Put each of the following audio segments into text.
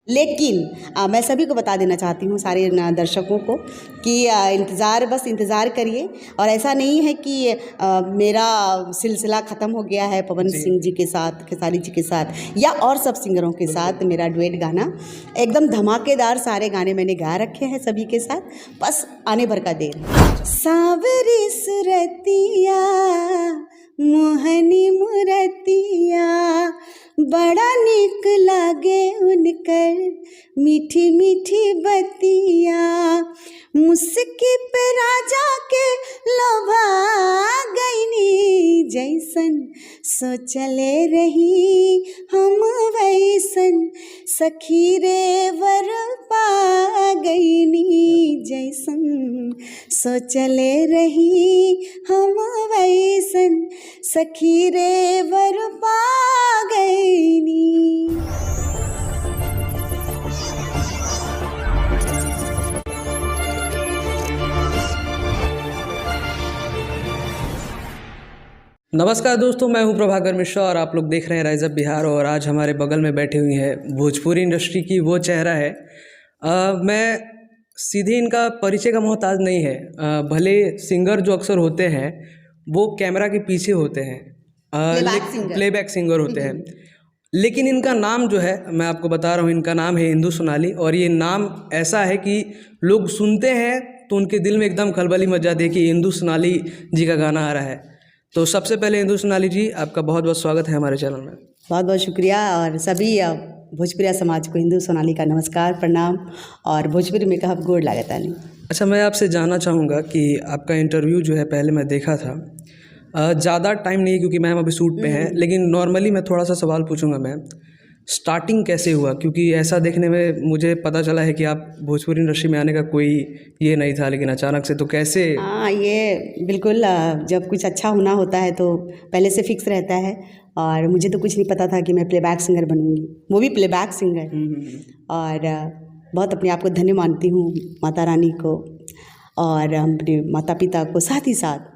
लेकिन मैं सभी को बता देना चाहती हूँ, सारे दर्शकों को, कि बस इंतज़ार करिए। और ऐसा नहीं है कि मेरा सिलसिला ख़त्म हो गया है पवन सिंह जी के साथ, खेसारी जी के साथ या और सब सिंगरों के साथ। मेरा डुएट गाना एकदम धमाकेदार, सारे गाने मैंने गा रखे हैं सभी के साथ, बस आने भर का देर है। सावरी सुरतिया मोहनी मुरतिया, बड़ा नीक लागे उनकर मीठी मीठी बतिया, मुस्की पे राजा के लोभा गईनी, जैसन सोचले रही हम वैसन सखी रे वर पा गईनी, जैसन सोचले रही हम वैसन सखी रे वर पा गईनी। नमस्कार दोस्तों, मैं हूं प्रभाकर मिश्रा और आप लोग देख रहे हैं राइज अप बिहार। और आज हमारे बगल में बैठी हुई है भोजपुरी इंडस्ट्री की वो चेहरा है। मैं सीधे इनका परिचय का मोहताज नहीं है। भले सिंगर जो अक्सर होते हैं वो कैमरा के पीछे होते हैं, प्लेबैक सिंगर होते हैं, लेकिन इनका नाम जो है, मैं आपको बता रहा हूँ, इनका नाम है इंदु सोनाली। और ये नाम ऐसा है कि लोग सुनते हैं तो उनके दिल में एकदम खलबली मच जाती है कि इंदु सोनाली जी का गाना आ रहा है। तो सबसे पहले इंदु सोनाली जी, आपका बहुत बहुत स्वागत है हमारे चैनल में। बहुत बहुत शुक्रिया। और सभी भोजपुरिया समाज को इंदु सोनाली का नमस्कार, प्रणाम, और भोजपुरी में कहब गोड़ लागता नहीं। अच्छा, मैं आपसे जानना चाहूँगा कि आपका इंटरव्यू जो है पहले मैं देखा था, ज़्यादा टाइम नहीं क्योंकि मैम अभी शूट पे हैं, लेकिन नॉर्मली मैं थोड़ा सा सवाल पूछूंगा मैम, स्टार्टिंग कैसे हुआ? क्योंकि ऐसा देखने में मुझे पता चला है कि आप भोजपुरी इंडस्ट्री में आने का कोई ये नहीं था, लेकिन अचानक से तो कैसे? हाँ, ये बिल्कुल, जब कुछ अच्छा होना होता है तो पहले से फिक्स रहता है। और मुझे तो कुछ नहीं पता था कि मैं प्लेबैक सिंगर बनूंगी, वो भी प्लेबैक सिंगर। और बहुत अपने आप को धन्य मानती हूँ, माता रानी को और अपने माता पिता को, साथ ही साथ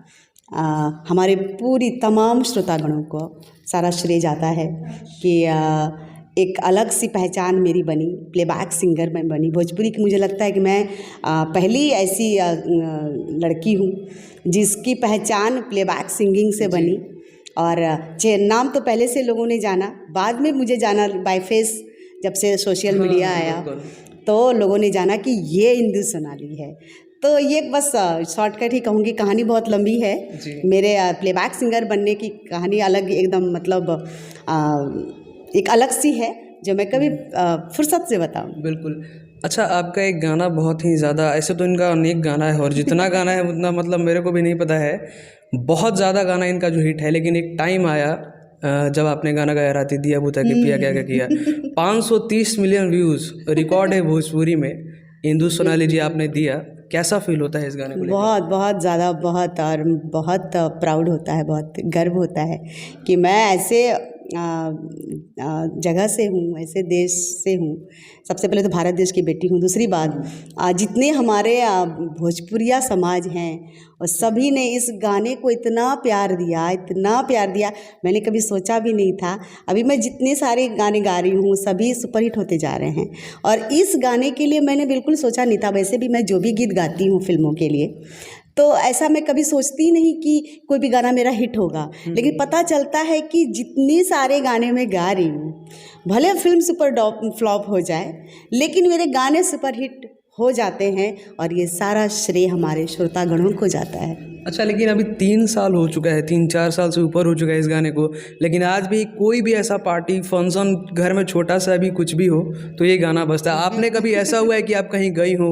हमारे पूरी तमाम श्रोतागणों को सारा श्रेय जाता है कि एक अलग सी पहचान मेरी बनी, प्लेबैक सिंगर में बनी भोजपुरी की। मुझे लगता है कि मैं पहली ऐसी लड़की हूँ जिसकी पहचान प्लेबैक सिंगिंग से बनी। और नाम तो पहले से लोगों ने जाना, बाद में मुझे जाना बाय फेस, जब से सोशल मीडिया आया तो लोगों ने जाना कि ये इंदु सोनाली है। तो ये बस शॉर्टकट ही कहूँगी, कहानी बहुत लंबी है। मेरे प्लेबैक सिंगर बनने की कहानी अलग, एकदम मतलब एक अलग सी है, जो मैं कभी फुर्सत से बताऊँ। बिल्कुल। अच्छा, आपका एक गाना बहुत ही ज़्यादा, ऐसे तो इनका अनेक गाना है और जितना गाना है उतना मतलब मेरे को भी नहीं पता है, बहुत ज़्यादा गाना इनका जो हिट है। लेकिन एक टाइम आया जब आपने गाना गाया राती दिया बुता के पिया क्या क्या किया, 530 मिलियन व्यूज़ रिकॉर्ड है भोजपुरी में। इंदु सोनाली जी आपने दिया, कैसा फील होता है इस गाने को लेकर? बहुत बहुत ज़्यादा, बहुत, और बहुत प्राउड होता है, बहुत गर्व होता है कि मैं ऐसे जगह से हूँ, ऐसे देश से हूँ। सबसे पहले तो भारत देश की बेटी हूँ। दूसरी बात, जितने हमारे भोजपुरिया समाज हैं और सभी ने इस गाने को इतना प्यार दिया, इतना प्यार दिया, मैंने कभी सोचा भी नहीं था। अभी मैं जितने सारे गाने गा रही हूँ सभी सुपरहिट होते जा रहे हैं, और इस गाने के लिए मैंने बिल्कुल सोचा नहीं था। वैसे भी मैं जो भी गीत गाती हूँ फिल्मों के लिए, तो ऐसा मैं कभी सोचती नहीं कि कोई भी गाना मेरा हिट होगा। लेकिन पता चलता है कि जितने सारे गाने मैं गा रही हूँ, भले फिल्म सुपर फ्लॉप हो जाए, लेकिन मेरे गाने सुपर हिट हो जाते हैं, और ये सारा श्रेय हमारे श्रोतागणों को जाता है। अच्छा, लेकिन अभी 3 साल हो चुका है, 3-4 साल से ऊपर हो चुका है इस गाने को, लेकिन आज भी कोई भी ऐसा पार्टी फंक्शन, घर में छोटा सा भी कुछ भी हो तो ये गाना बजता है। आपने कभी ऐसा हुआ है कि आप कहीं गई हो,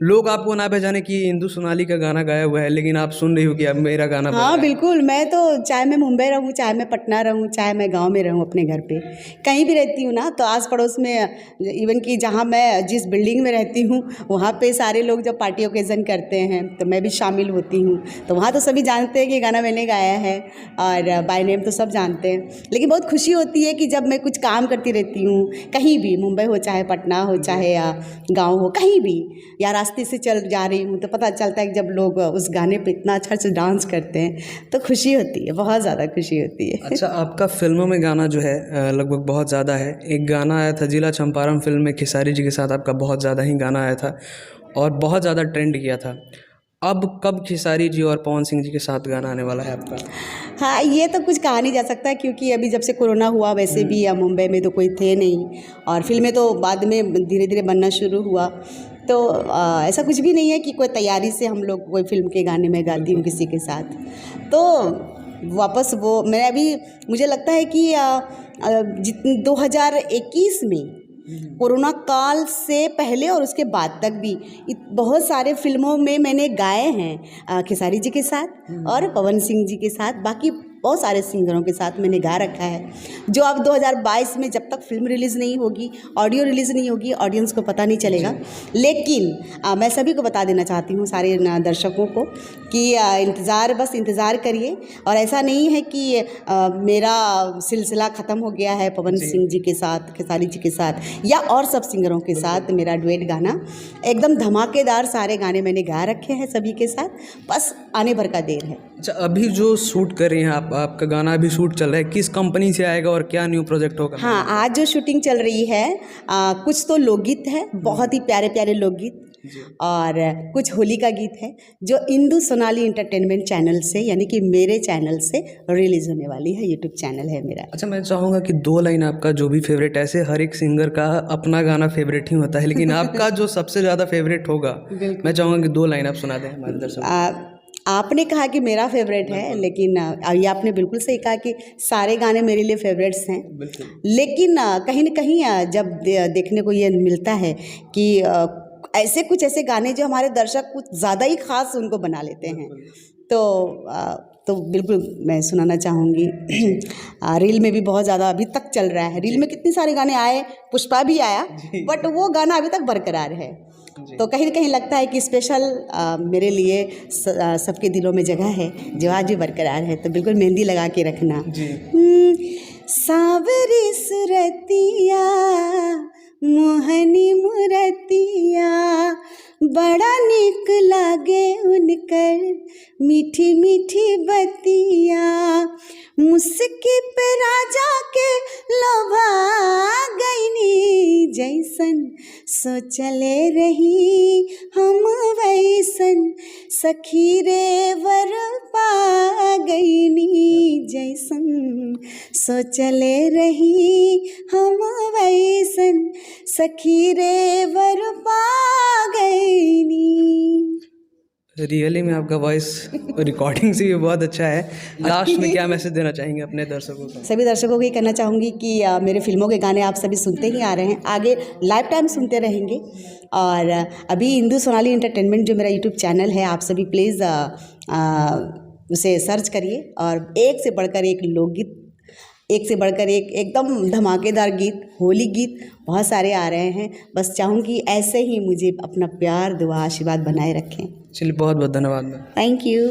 लोग आपको ना पहचाने कि इंदु सोनाली का गाना गाया हुआ है, लेकिन आप सुन रही हो कि अब मेरा गाना? हाँ बिल्कुल, मैं तो चाहे मैं मुंबई रहूँ, चाहे मैं पटना रहूँ, चाहे मैं गांव में रहूँ, अपने घर पे कहीं भी रहती हूँ ना, तो आस पड़ोस में, इवन कि जहाँ मैं जिस बिल्डिंग में रहती हूँ वहाँ पे सारे लोग जब पार्टी ओकेज़न करते हैं तो मैं भी शामिल होती हूँ। तो वहाँ तो सभी जानते हैं कि गाना मैंने गाया है और बाय नेम तो सब जानते हैं। लेकिन बहुत खुशी होती है कि जब मैं कुछ काम करती रहती हूँ कहीं भी, मुंबई हो चाहे पटना हो चाहे गाँव हो, कहीं भी, या रास्ते से चल जा रही हूँ तो पता चलता है कि जब लोग उस गाने पे इतना अच्छा से डांस करते हैं तो खुशी होती है, बहुत ज़्यादा खुशी होती है। अच्छा, आपका फिल्मों में गाना जो है लगभग बहुत ज़्यादा है। एक गाना आया था जिला चंपारण फिल्म में, खेसारी जी के साथ आपका बहुत ज़्यादा ही गाना आया था और बहुत ज़्यादा ट्रेंड किया था। अब कब खेसारी जी और पवन सिंह जी के साथ गाना आने वाला है आपका? हाँ, ये तो कुछ कहा नहीं जा सकता क्योंकि अभी जब से कोरोना हुआ वैसे भी मुंबई में तो कोई थे नहीं और फिल्में तो बाद में धीरे धीरे बनना शुरू हुआ। तो ऐसा कुछ भी नहीं है कि कोई तैयारी से हम लोग कोई फिल्म के गाने में गाती हूँ किसी के साथ। तो वापस वो मैं अभी, मुझे लगता है कि 2021 में कोरोना काल से पहले और उसके बाद तक भी बहुत सारे फिल्मों में मैंने गाए हैं खेसारी जी के साथ और पवन सिंह जी के साथ, बाकी बहुत सारे सिंगरों के साथ मैंने गा रखा है। जो अब 2022 में जब तक फिल्म रिलीज़ नहीं होगी, ऑडियो रिलीज़ नहीं होगी, ऑडियंस को पता नहीं चलेगा। लेकिन मैं सभी को बता देना चाहती हूँ, सारे दर्शकों को, कि बस इंतज़ार करिए। और ऐसा नहीं है कि मेरा सिलसिला ख़त्म हो गया है पवन सिंह जी के साथ, खेसारी जी के साथ या और सब सिंगरों के साथ। मेरा डुएट गाना एकदम धमाकेदार, सारे गाने मैंने गा रखे हैं सभी के साथ, बस आने भर का देर है। अच्छा, अभी जो शूट कर रही हैं आपका गाना अभी शूट चल रहा है, किस कंपनी से आएगा और क्या न्यू प्रोजेक्ट होगा? हाँ, आज जो शूटिंग चल रही है कुछ तो लोकगीत है, बहुत ही प्यारे प्यारे लोकगीत, और कुछ होली का गीत है जो इंदु सोनाली एंटरटेनमेंट चैनल से, यानी कि मेरे चैनल से रिलीज़ होने वाली है। यूट्यूब चैनल है मेरा। अच्छा, मैं चाहूँगा कि 2 लाइन आपका जो भी फेवरेट, ऐसे हर एक सिंगर का अपना गाना फेवरेट ही होता है, लेकिन आपका जो सबसे ज़्यादा फेवरेट होगा, मैं चाहूँगा कि 2 लाइन आप सुना दें हमारे दर्शकों। आपने कहा कि मेरा फेवरेट है, लेकिन ये आपने बिल्कुल सही कहा कि सारे गाने मेरे लिए फेवरेट्स हैं। लेकिन कहीं न कहीं जब देखने को ये मिलता है कि ऐसे गाने जो हमारे दर्शक कुछ ज़्यादा ही ख़ास उनको बना लेते हैं, तो बिल्कुल मैं सुनाना चाहूँगी। रील में भी बहुत ज़्यादा अभी तक चल रहा है। रील में कितने सारे गाने आए, पुष्पा भी आया, बट वो गाना अभी तक बरकरार है। तो कहीं न कहीं लगता है कि स्पेशल मेरे लिए सबके दिलों में जगह है जो आज भी बरकरार है। तो बिल्कुल मेहंदी लगा के रखना। सावरी सुरतिया मोहनी मुरतिया, बड़ा निक लागे उनकर मीठी मीठी बतिया, मुस्की पे राजा के लोभा गईनी, जैसन सोचले रही हम वैसन सखी रे वर पा गईनी, जैसन सोचले रही हम वैसन सखी रे वर पा गईनी। रियली में आपका वॉइस रिकॉर्डिंग से भी बहुत अच्छा है। लास्ट में क्या मैसेज देना चाहेंगे अपने दर्शकों को? सभी दर्शकों को ये कहना चाहूँगी कि मेरे फिल्मों के गाने आप सभी सुनते ही आ रहे हैं, आगे लाइफ टाइम सुनते रहेंगे। और अभी इंदु सोनाली एंटरटेनमेंट जो मेरा यूट्यूब चैनल है, आप सभी प्लीज़ उसे सर्च करिए और एक से बढ़कर एक लोकगीत, एक से बढ़कर एक एकदम धमाकेदार गीत, होली गीत बहुत सारे आ रहे हैं। बस चाहूँगी ऐसे ही मुझे अपना प्यार, दुआ, आशीर्वाद बनाए रखें। चलिए, बहुत बहुत धन्यवाद। Thank you.